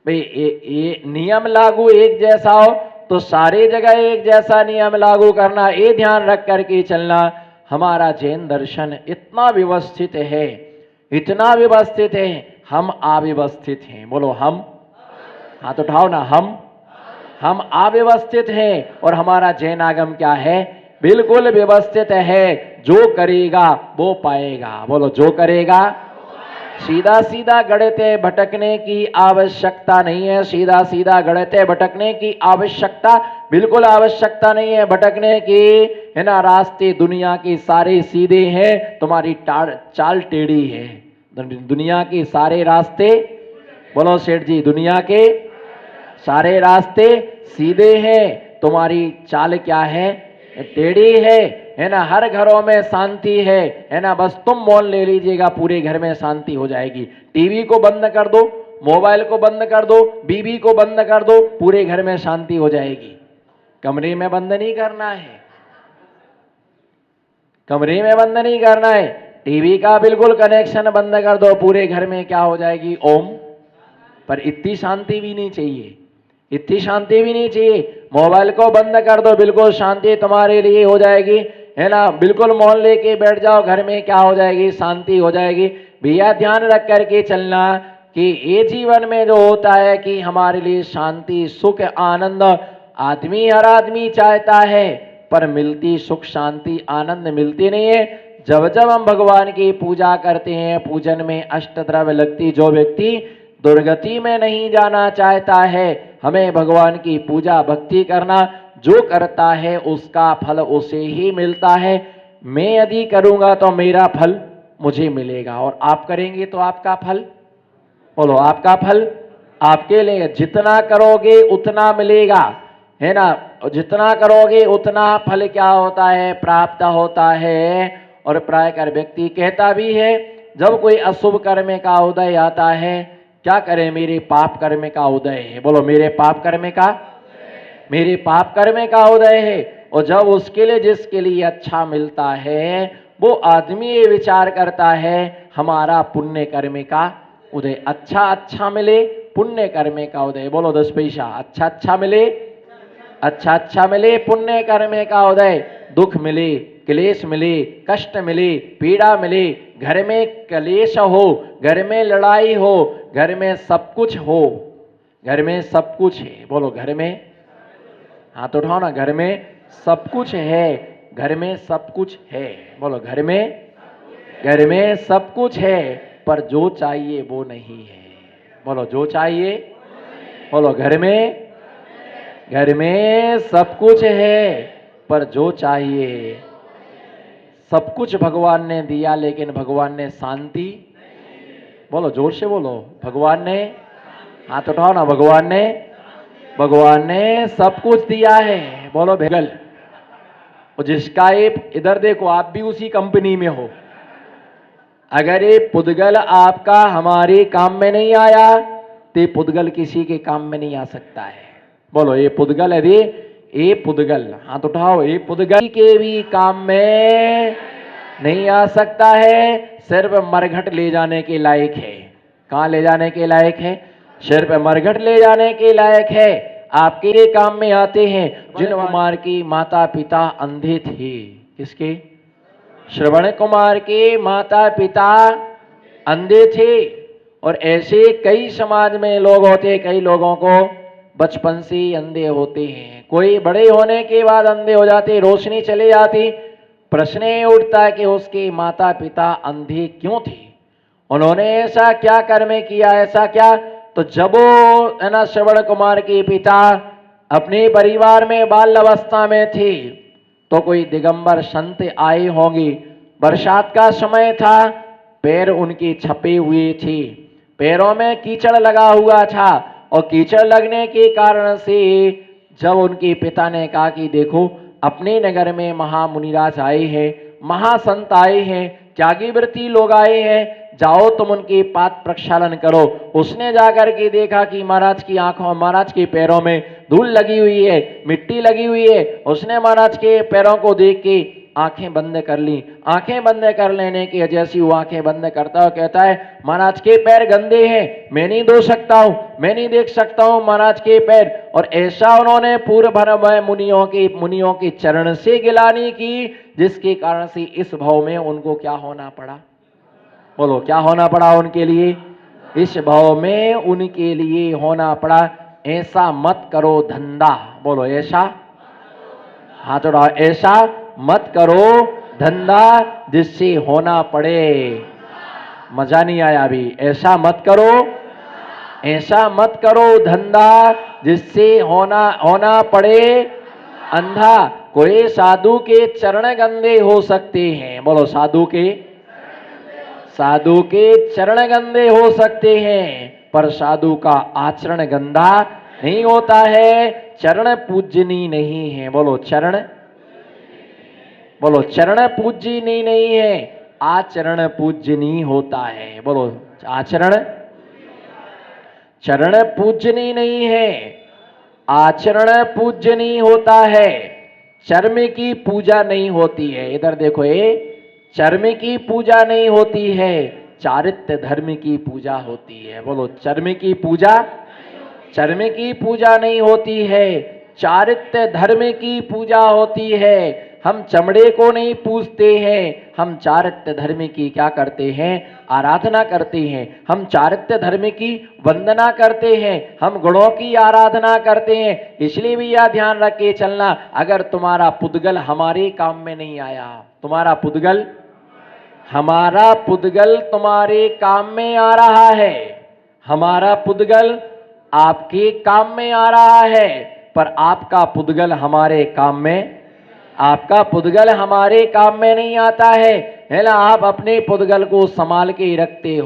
भाई ये नियम लागू एक जैसा हो तो सारी जगह एक जैसा नियम लागू करना, ये ध्यान रख करके चलना। हमारा जैन दर्शन इतना व्यवस्थित है, इतना व्यवस्थित है, हम अव्यवस्थित हैं। बोलो हम, हाथ उठाओ ना, हम अव्यवस्थित हैं और हमारा जैन आगम क्या है, बिल्कुल व्यवस्थित है। जो करेगा वो पाएगा। बोलो जो करेगा। सीधा सीधा गड़ते भटकने की आवश्यकता नहीं है, सीधा सीधा गड़ते भटकने की आवश्यकता, बिल्कुल आवश्यकता नहीं है भटकने की, है ना। रास्ते दुनिया के सारे सीधे हैं, तुम्हारी चाल टेढ़ी है। दुनिया के सारे रास्ते, बोलो सेठ जी, दुनिया के सारे रास्ते सीधे हैं, तुम्हारी चाल क्या है, टेढ़ी है ना। हर घरों में शांति है ना। बस तुम मौन ले लीजिएगा, पूरे घर में शांति हो जाएगी। टीवी को बंद कर दो, मोबाइल को बंद कर दो, बीवी को बंद कर दो, पूरे घर में शांति हो जाएगी। कमरे में बंद नहीं करना है, कमरे में बंद नहीं करना है। टीवी का बिल्कुल कनेक्शन बंद कर दो, पूरे घर में क्या हो जाएगी, ओम। पर इतनी शांति भी नहीं चाहिए, इतनी शांति भी नहीं चाहिए। मोबाइल को बंद कर दो, बिल्कुल शांति तुम्हारे लिए हो जाएगी, है ना। बिल्कुल मौन लेके बैठ जाओ, घर में क्या हो जाएगी, शांति हो जाएगी। भैया ध्यान रख करके चलना कि ये जीवन में जो होता है कि हमारे लिए शांति, सुख, आनंद आदमी, हर आदमी चाहता है, पर मिलती सुख, शांति, आनंद मिलती नहीं है। जब जब हम भगवान की पूजा करते हैं, पूजन में अष्टद्रव्य लगती, जो व्यक्ति दुर्गति में नहीं जाना चाहता है, हमें भगवान की पूजा भक्ति करना, जो करता है उसका फल उसे ही मिलता है। मैं यदि करूंगा तो मेरा फल मुझे मिलेगा, और आप करेंगे तो आपका फल, बोलो आपका फल आपके लिए। जितना करोगे उतना मिलेगा, है ना। जितना करोगे उतना फल क्या होता है, प्राप्त होता है। और प्राय कर व्यक्ति कहता भी है, जब कोई अशुभ कर्म का उदय आता है, क्या करें, मेरे पाप कर्म का उदय है। बोलो मेरे पाप कर्म का, मेरे पाप कर्म का उदय है। और जब उसके लिए, जिसके लिए अच्छा मिलता है, वो आदमी ये विचार करता है, हमारा पुण्य कर्म का उदय, अच्छा अच्छा मिले, पुण्य कर्म का उदय। बोलो 10 पैसा, अच्छा अच्छा मिले, अच्छा अच्छा मिले, पुण्य कर्म का उदय। दुख मिले, क्लेश मिले, कष्ट मिले, पीड़ा मिले, घर में क्लेश हो, घर में लड़ाई हो, घर में सब कुछ हो, घर में सब कुछ है। बोलो घर में, हाथ उठाओ ना, घर में सब कुछ है, घर में सब कुछ है। बोलो घर में, घर में सब कुछ है, पर जो चाहिए वो नहीं है। बोलो जो चाहिए, बोलो घर में, घर में सब कुछ है, पर जो चाहिए, सब कुछ भगवान ने दिया, लेकिन भगवान ने शांति, बोलो जोर से बोलो, भगवान ने, हाथ उठाओ ना, भगवान ने, भगवान ने सब कुछ दिया है। बोलो भेगल। और जिसका ये, इधर देखो, आप भी उसी कंपनी में हो। अगर ये पुद्गल आपका हमारे काम में नहीं आया, तो पुद्गल किसी के काम में नहीं आ सकता है। बोलो ये पुद्गल, यदि ये पुद्गल, हाथ उठाओ, ये पुद्गल के भी काम में नहीं आ सकता है, सिर्फ मरघट ले जाने के लायक है। कहां ले जाने के लायक है, सिर्फ मरघट ले जाने के लायक है। आपके काम में आते हैं। जिन कुमार की माता पिता अंधे थे, किसके, श्रवण कुमार के माता पिता अंधे थे। और ऐसे कई समाज में लोग होते, कई लोगों को बचपन से ही अंधे होते हैं, कोई बड़े होने के बाद अंधे हो जाते, रोशनी चली जाती। प्रश्न ये उठता है कि उसके माता पिता अंधे क्यों थे, उन्होंने ऐसा क्या कर्म किया, ऐसा क्या। तो जब वो, है ना, श्रवण कुमार के पिता अपने परिवार में बाल अवस्था में थे, तो कोई दिगंबर संत आए होंगे। बरसात का समय था, पैर उनके छपे हुए थे, पैरों में कीचड़ लगा हुआ था, और कीचड़ लगने के कारण से जब उनके पिता ने कहा कि देखो, अपने नगर में महामुनिराज आए हैं, महासंत आए हैं, त्यागी व्रती लोग आए हैं, जाओ तुम उनके पाद प्रक्षालन करो। उसने जाकर के देखा कि महाराज की आंखों, महाराज के पैरों में धूल लगी हुई है, मिट्टी लगी हुई है। उसने महाराज के पैरों को देख के आंखें बंद कर ली। आंखें बंद कर लेने की जैसी वो आंखें बंद करता है, कहता है महाराज के पैर गंदे हैं, मैं नहीं धो सकता हूं, मैं नहीं देख सकता हूं महाराज के पैर। और ऐसा उन्होंने पूर्व भर में मुनियों के चरण से गिलानी की, जिसके कारण से इस भाव में उनको क्या होना पड़ा? बोलो क्या होना पड़ा उनके लिए? इस भाव में उनके लिए होना पड़ा, ऐसा मत करो धंधा। बोलो ऐसा, हाथ उठाओ, ऐसा मत करो धंधा जिससे होना पड़े। मजा नहीं आया अभी? ऐसा मत करो, ऐसा मत करो धंधा जिससे होना पड़े अंधा। कोई साधु के चरण गंदे हो सकते हैं। बोलो साधु के चरण गंदे हो सकते हैं, पर साधु का आचरण गंदा नहीं होता है। चरण पूजनी नहीं है। बोलो चरण पूजनी नहीं है, आचरण पूजनी होता है। बोलो चरण पूजनी नहीं है, आचरण पूजनी होता है। चर्म की पूजा नहीं होती है। इधर देखो, ये चर्म की पूजा नहीं होती है, चारित्र्य धर्म की पूजा होती है। बोलो चर्म की पूजा नहीं होती है, चारित्र्य धर्म की पूजा होती है। हम चमड़े को नहीं पूजते हैं, हम चारित्र्य धर्म की क्या करते हैं? आराधना करते हैं। हम चारित्र्य धर्म की वंदना करते हैं, हम गुणों की आराधना करते हैं। इसलिए भी यह ध्यान रख के चलना, अगर तुम्हारा पुद्गल हमारे काम में नहीं आया, हमारा पुद्गल तुम्हारे काम में आ रहा है, हमारा पुद्गल आपके काम में आ रहा है, पर आपका पुद्गल हमारे काम में नहीं आता है ना। आप अपने पुद्गल को संभाल के रखते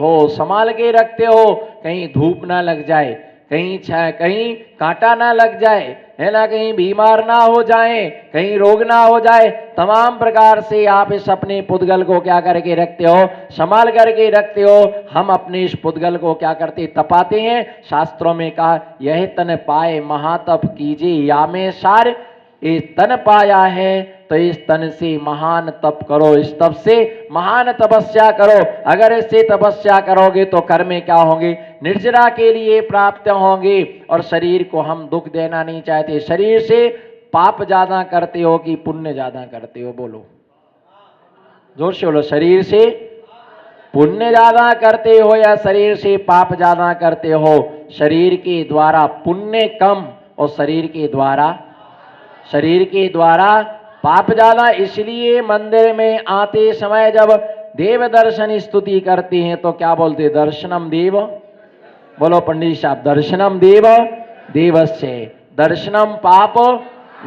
हो, कहीं धूप ना लग जाए, कहीं कांटा ना लग जाए, है ना, कहीं बीमार ना हो जाए, कहीं रोग ना हो जाए। तमाम प्रकार से आप इस अपने पुद्गल को क्या करके रखते हो? संभाल करके रखते हो। हम अपने इस पुद्गल को क्या करते? तपाते हैं। शास्त्रों में कहा, यह तन पाए महातप कीजिए या में सार। ये तन पाया है तो इस तन से महान तप करो, इस तप से महान तपस्या करो। अगर इससे तपस्या करोगे तो कर्म क्या होंगे? निर्जरा के लिए प्राप्त होंगे। और शरीर को हम दुख देना नहीं चाहते। शरीर से पाप ज्यादा करते हो कि पुण्य ज्यादा करते हो? बोलो जोर से बोलो, शरीर से पुण्य ज्यादा करते हो या शरीर से पाप ज्यादा करते हो? शरीर के द्वारा पुण्य कम और शरीर के द्वारा पाप ज्यादा। इसलिए मंदिर में आते समय जब देव दर्शन स्तुति करते हैं तो क्या बोलते? दर्शनम देव। बोलो पंडित साहब, दर्शनम देवस्य दर्शनम पाप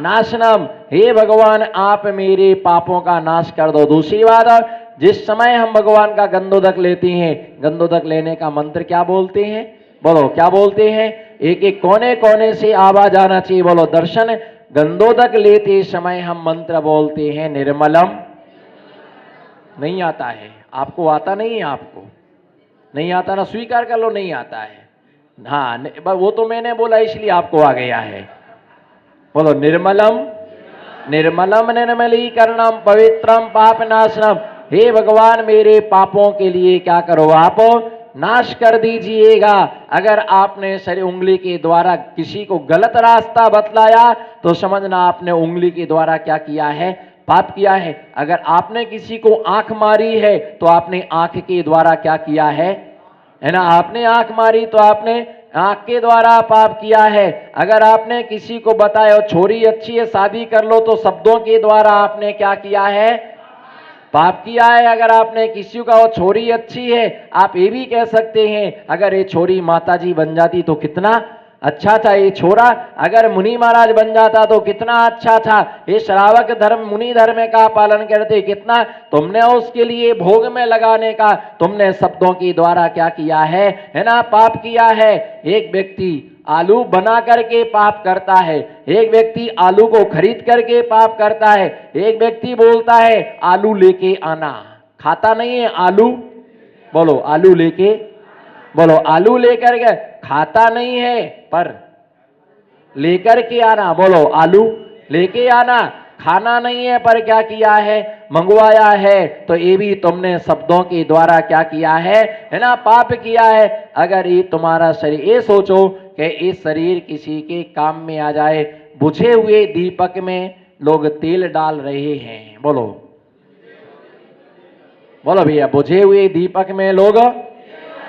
नाशनम। हे भगवान, आप मेरे पापों का नाश कर दो। दूसरी बात, जिस समय हम भगवान का गंधोदक लेते हैं, गंधोदक लेने का मंत्र क्या बोलते हैं? बोलो क्या बोलते हैं? एक एक कोने कोने से आवाज आना चाहिए। बोलो दर्शन गंधोदक लेते समय हम मंत्र बोलते हैं निर्मलम। नहीं आता है आपको? आता नहीं है आपको? नहीं आता ना? स्वीकार कर लो, नहीं आता है। हाँ, वो तो मैंने बोला इसलिए आपको आ गया है। बोलो निर्मलम निर्मलीकरणम पवित्रम पाप नाशनम। हे भगवान, मेरे पापों के लिए क्या करो? आप नाश कर दीजिएगा। अगर आपने शरीर उंगली के द्वारा किसी को गलत रास्ता बतलाया तो समझना आपने उंगली के द्वारा क्या किया है? पाप किया है। अगर आपने किसी को आंख मारी है तो आपने आंख के द्वारा क्या किया है ना? आपने आंख मारी तो आपने आंख के द्वारा पाप किया है। अगर आपने किसी को बताया छोरी अच्छी है शादी कर लो तो शब्दों के द्वारा आपने क्या किया है? पाप किया है। अगर आपने किसी का वो छोरी अच्छी है, आप ये भी कह सकते हैं अगर ये छोरी माताजी बन जाती तो कितना अच्छा था। ये छोरा अगर मुनि महाराज बन जाता तो कितना अच्छा था। ये श्रावक धर्म मुनि धर्म का पालन करते, कितना तुमने उसके लिए भोग में लगाने का तुमने शब्दों के द्वारा क्या किया है ना? पाप किया है। एक व्यक्ति आलू बना करके पाप करता है, एक व्यक्ति आलू को खरीद करके पाप करता है, एक व्यक्ति बोलता है आलू लेके आना, खाता नहीं है आलू। बोलो आलू लेके, बोलो आलू लेकर के, खाता नहीं है पर लेकर के आना। बोलो आलू लेके आना, खाना नहीं है पर क्या किया है? मंगवाया है तो ये भी तुमने शब्दों के द्वारा क्या किया है ना, पाप किया है। अगर ये तुम्हारा शरीर, ये सोचो कि इस शरीर किसी के काम में आ जाए। बुझे हुए दीपक में लोग तेल डाल रहे हैं, बोलो बोलो भैया, बुझे हुए दीपक में लोग,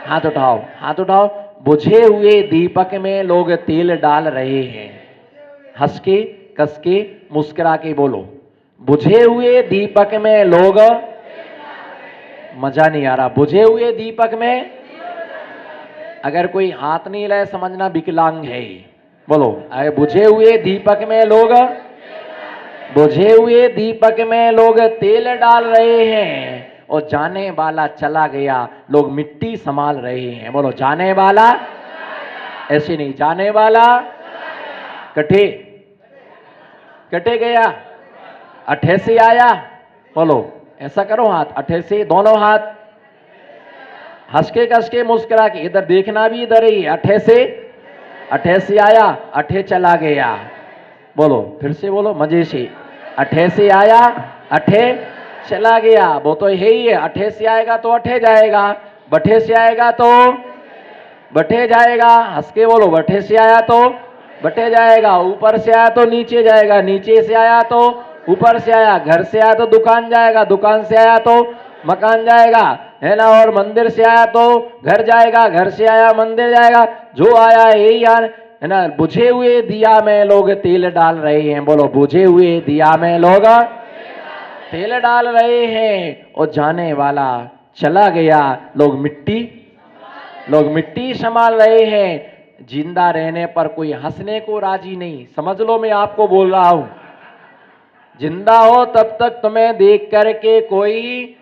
हाथ उठाओ हाथ उठाओ, बुझे हुए दीपक में लोग तेल डाल रहे हैं। हंस के, कस के, मुस्कुरा के बोलो, बुझे हुए दीपक में लोग, मजा नहीं आ रहा, बुझे हुए दीपक में। अगर कोई हाथ नहीं लाए समझना विकलांग है। बोलो, अगर बुझे हुए दीपक में लोग, बुझे हुए दीपक में लोग तेल डाल रहे हैं और जाने वाला चला गया, लोग मिट्टी संभाल रहे हैं। बोलो, जाने वाला, ऐसे नहीं, जाने वाला कटे, कटे गया, अठे से आया। बोलो, ऐसा करो, हाथ अठे से, दोनों हाथ हंस के कस के मुस्कुरा के, इधर देखना भी इधर ही, अठे से आया, अठे चला गया। बोलो, फिर से बोलो मजे से, अठे से आया, अठे चला गया। वो तो है ही है, अठे से आएगा तो अठे जाएगा, बठे से आएगा तो बठे जाएगा। हंस के बोलो, बठे से आया तो बठे जाएगा, ऊपर से आया तो नीचे जाएगा, नीचे से आया तो ऊपर से आया, घर से आया तो दुकान जाएगा, दुकान से आया तो मकान जाएगा, है ना, और मंदिर से आया तो घर जाएगा, घर से आया मंदिर जाएगा, जो आया यही है ना। बुझे हुए दिया में लोग तेल डाल रहे हैं। बोलो, बुझे हुए दिया में लोग तेल डाल रहे हैं और जाने वाला चला गया, लोग मिट्टी संभाल रहे हैं। जिंदा रहने पर कोई हंसने को राजी नहीं। समझ लो, मैं आपको बोल रहा हूं, जिंदा हो तब तक तुम्हें देख करके कोई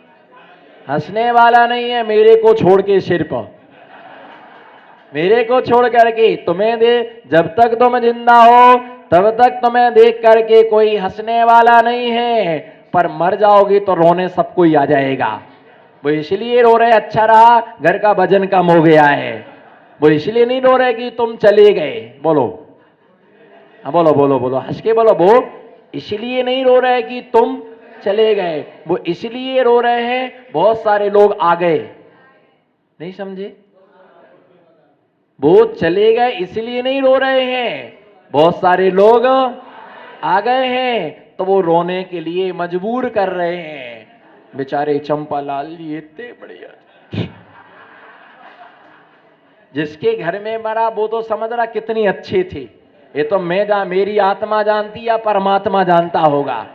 हंसने वाला नहीं है, मेरे को छोड़ के, सिर्फ मेरे को छोड़ करके। तुम्हें दे, जब तक तुम जिंदा हो तब तक तुम्हें देख करके कोई हंसने वाला नहीं है, पर मर जाओगे तो रोने सबको ही आ जाएगा। वो इसलिए रो रहे अच्छा रहा, घर का वजन कम हो गया है। वो इसलिए नहीं रो रहे कि तुम चले गए। बोलो, हाँ बोलो बोलो बोलो, हंस के बोलो, वो इसलिए नहीं रो रहे कि तुम चले गए, वो इसलिए रो रहे हैं बहुत सारे लोग आ गए। नहीं समझे? वो चले गए इसलिए नहीं रो रहे हैं, बहुत सारे लोग आ गए हैं तो वो रोने के लिए मजबूर कर रहे हैं। बेचारे चंपालाल जी इतने बढ़िया, जिसके घर में मरा वो तो समझ रहा कितनी अच्छी थी। ये तो मेरी आत्मा जानती या परमात्मा जानता होगा।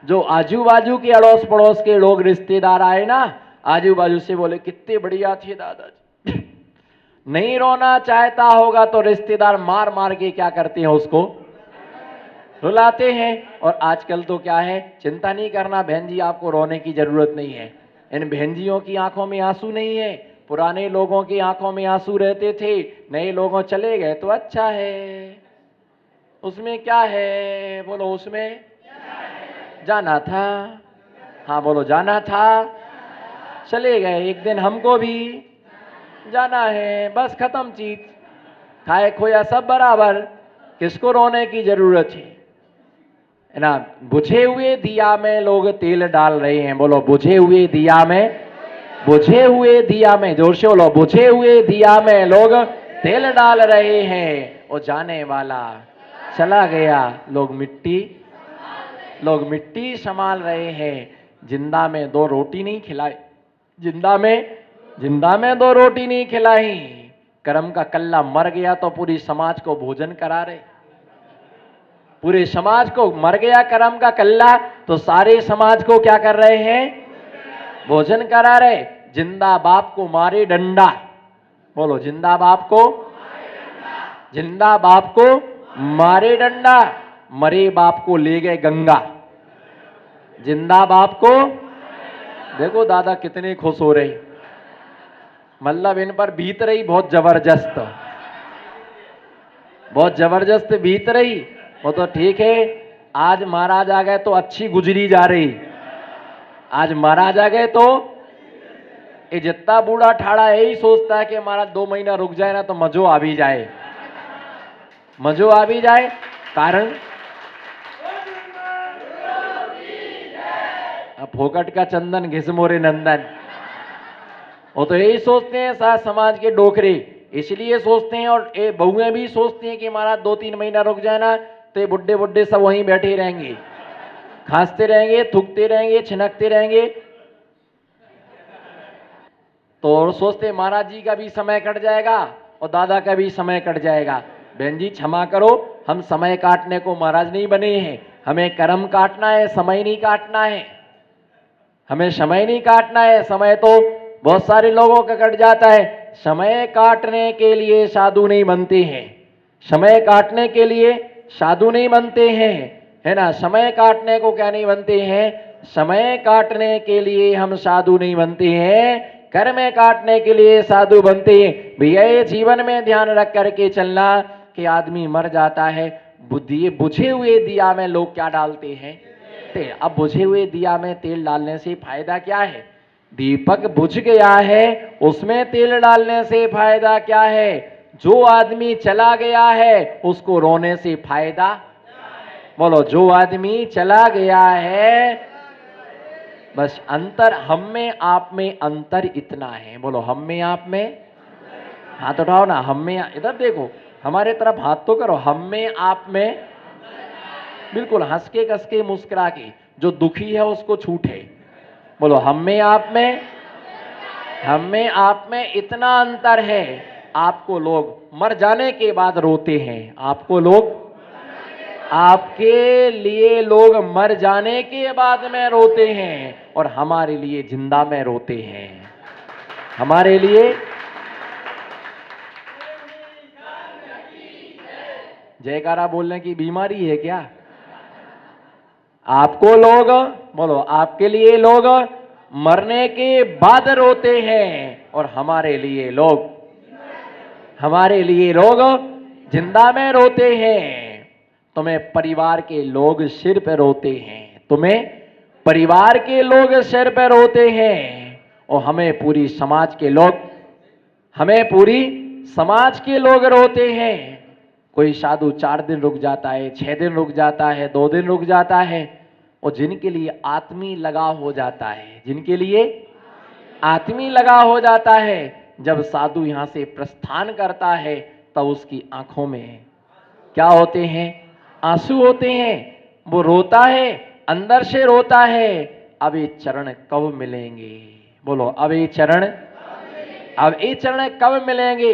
जो आजू बाजू के अड़ोस पड़ोस के लोग रिश्तेदार आए ना, आजू बाजू से बोले कितने बढ़िया थे दादाजी। नहीं रोना चाहता होगा तो रिश्तेदार मार मार के क्या करते हैं, उसको रुलाते हैं। और आजकल तो क्या है, चिंता नहीं करना बहन जी, आपको रोने की जरूरत नहीं है। इन बहनजियों की आंखों में आंसू नहीं है, पुराने लोगों की आंखों में आंसू रहते थे। नए लोगों चले गए तो अच्छा है, उसमें क्या है, बोलो उसमें जाना था, हाँ बोलो जाना था, चले गए, एक दिन हमको भी जाना है, बस खत्म चीज, खाए खोया सब बराबर, किसको रोने की जरूरत है ना। बुझे हुए दिया में लोग तेल डाल रहे हैं। बोलो, बुझे हुए दिया में, बुझे हुए दिया में, जोर से बोलो, बुझे हुए दिया में लोग तेल डाल रहे हैं और जाने वाला चला गया, लोग मिट्टी संभाल रहे हैं। जिंदा में दो रोटी नहीं खिलाई, जिंदा में दो रोटी नहीं खिलाई, कर्म का कल्ला मर गया तो पूरी समाज को भोजन करा रहे। पूरे समाज को मर गया कर्म का कल्ला तो सारे समाज को क्या कर रहे हैं, भोजन करा रहे। जिंदा बाप को मारे डंडा, बोलो जिंदा बाप को, जिंदा बाप को मारे डंडा, मरे बाप को ले गए गंगा। जिंदा बाप को, देखो दादा कितने खुश हो रहे, मतलब इन पर बीत रही बहुत जबरदस्त बीत रही। वो तो ठीक है, आज महाराज आ गए तो अच्छी गुजरी जा रही, आज महाराज आ गए तो ये जितना बूढ़ा ठाड़ा यही सोचता है कि महाराज 2 महीना रुक जाए ना तो मजो आ भी जाए, मजो आ भी जाए। कारण फोकट का चंदन घिस मोरे नंदन। वो तो यही सोचते हैं साथ समाज के डोकरे, इसलिए सोचते हैं। और ये बहुएं भी सोचती हैं कि महाराज 2-3 महीना रुक जाए ना, तो ये बुड्ढे बुड्ढे सब वहीं बैठे रहेंगे, खांसते रहेंगे, थूकते रहेंगे, छिनकते रहेंगे। तो और सोचते महाराज जी का भी समय कट जाएगा और दादा का भी समय कट जाएगा। बहन जी क्षमा करो, हम समय काटने को महाराज नहीं बने हैं, हमें कर्म काटना है, समय नहीं काटना है। हमें समय नहीं काटना है। समय तो बहुत सारे लोगों का कट जाता है। समय काटने के लिए साधु नहीं बनते हैं, समय काटने के लिए साधु नहीं बनते हैं, है ना। समय काटने को क्या नहीं बनते हैं, समय काटने के लिए हम साधु नहीं बनते हैं, कर्म काटने के लिए साधु बनते हैं। भैया ये जीवन में ध्यान रख करके चलना कि आदमी मर जाता है, बुझे हुए दिया में लोग क्या डालते हैं, तेल। अब बुझे हुए दिया में तेल डालने से फायदा क्या है? दीपक बुझ गया है, उसमें तेल डालने से फायदा क्या है? जो आदमी चला गया है उसको रोने से फायदा, बोलो जो आदमी चला गया है। बस अंतर हम में आप में अंतर इतना है, बोलो हम में आप में। हाथ उठाओ ना, हम में, इधर देखो, हमारे तरफ हाथ तो करो। हम में आप में, बिल्कुल हंस के कस के मुस्कुरा के, जो दुखी है उसको छूटे। बोलो हम में आप में, हम में आप में इतना अंतर है। आपको लोग मर जाने के बाद रोते हैं, आपको लोग, आपके लिए लोग मर जाने के बाद में रोते हैं, और हमारे लिए जिंदा में रोते हैं। हमारे लिए जयकारा बोलने की बीमारी है क्या? आपको लोग, बोलो आपके लिए लोग मरने के बाद रोते हैं, और हमारे लिए लोग, हमारे लिए लोग जिंदा में रोते हैं। तुम्हें परिवार के लोग सिर पे रोते हैं, तुम्हें परिवार के लोग सिर पे रोते हैं, और हमें पूरी समाज के लोग, हमें पूरी समाज के लोग रोते हैं। कोई साधु 4 दिन रुक जाता है, 6 दिन रुक जाता है, 2 दिन रुक जाता है, और जिनके लिए आत्मी लगाव हो जाता है, जिनके लिए आत्मी लगाव हो जाता है, जब साधु यहां से प्रस्थान करता है तब उसकी आंखों में क्या होते हैं? आंसू होते हैं। वो रोता है, अंदर से रोता है, अब ये चरण कब मिलेंगे? बोलो अब ये चरण, अब ये चरण कब मिलेंगे?